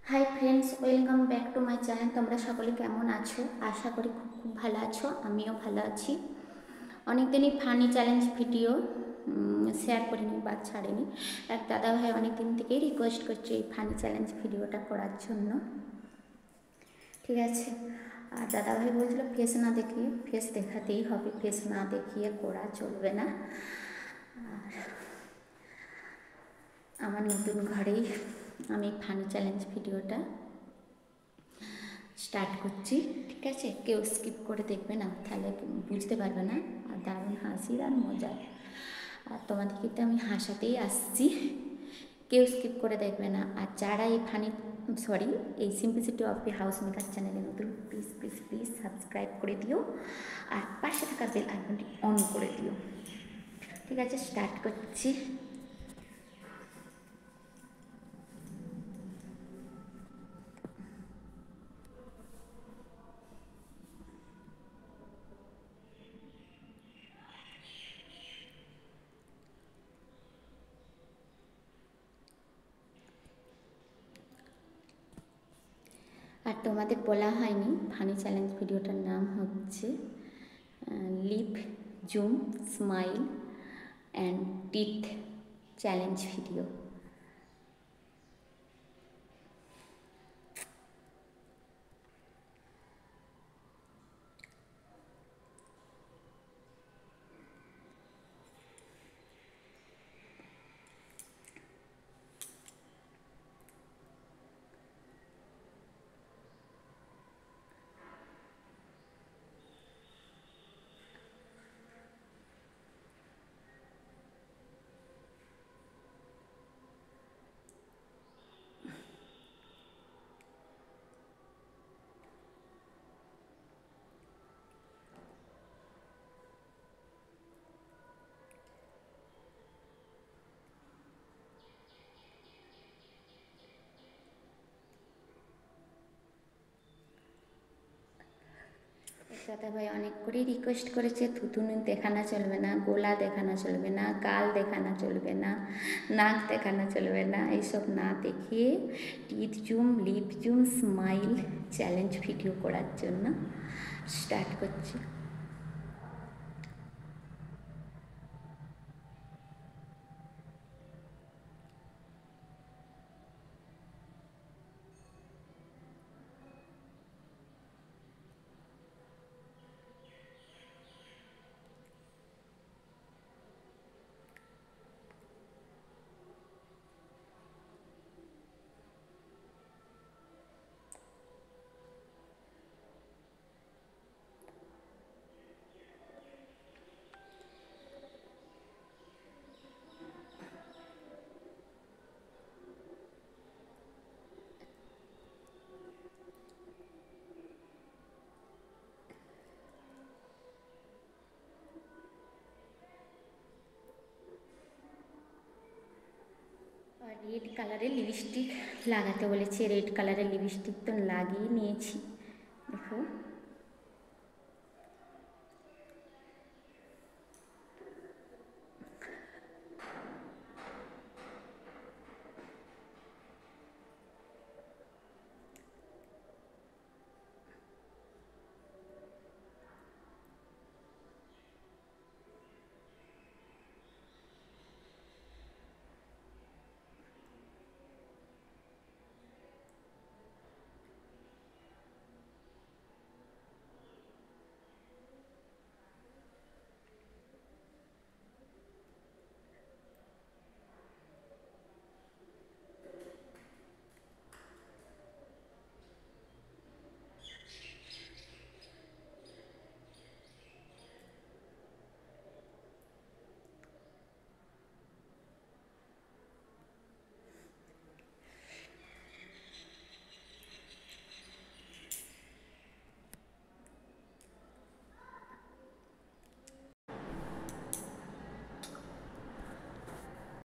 Hi friends, welcome back to my channel. তোমরা সকলে কেমন আছো? আশা করি খুব খুব ভালো আছো। আমিও ভালো আছি। অনেকদিনই ফানি চ্যালেঞ্জ ভিডিও শেয়ার করিনি বা ছাড়িনি। এক দাদাভাই অনেক দিন থেকেই রিকোয়েস্ট করছে এই ফানি চ্যালেঞ্জ ভিডিওটা করার জন্য। ঠিক আছে, আর দাদাভাই বলছিল ফেস না দেখিয়ে, ফেস দেখাতেই হবে, ফেস না দেখিয়ে করা চলবে না। আর আমার নতুন ঘরেই আমি ফানি চ্যালেঞ্জ ভিডিওটা স্টার্ট করছি। ঠিক আছে, কেউ স্কিপ করে দেখবে না, তাহলে বুঝতে পারবে না। আর দারুণ হাসির আর মজার, আর তোমাদেরকে তো আমি হাসাতেই আসছি, কেউ স্কিপ করে দেখবে না। আর যারা এই ফানি এই simplicity of the house maker চ্যানেলে নতুন, প্লিজ প্লিজ প্লিজ সাবস্ক্রাইব করে দিও আর পাশে থাকা বেল আইকনটি অন করে দিও। ঠিক আছে, স্টার্ট করছি। আর তোমাদের বলা হয়নি, ফানি চ্যালেঞ্জ ভিডিওটার নাম হচ্ছে lip zoom smile and teeth challenge video. দাদাভাই অনেক করেই রিকোয়েস্ট করেছে, থুতুনি দেখানো চলবে না, গোলা দেখানো চলবে না, গাল দেখানো চলবে না, নাক দেখানো চলবে না, এইসব না দেখিয়ে teeth zoom, lip zoom, smile challenge video করার জন্য স্টার্ট করছি। রেড কালারের লিপস্টিক লাগাতে বলেছে, রেড কালারের লিপস্টিক তো লাগিয়ে নিয়েছি। দেখো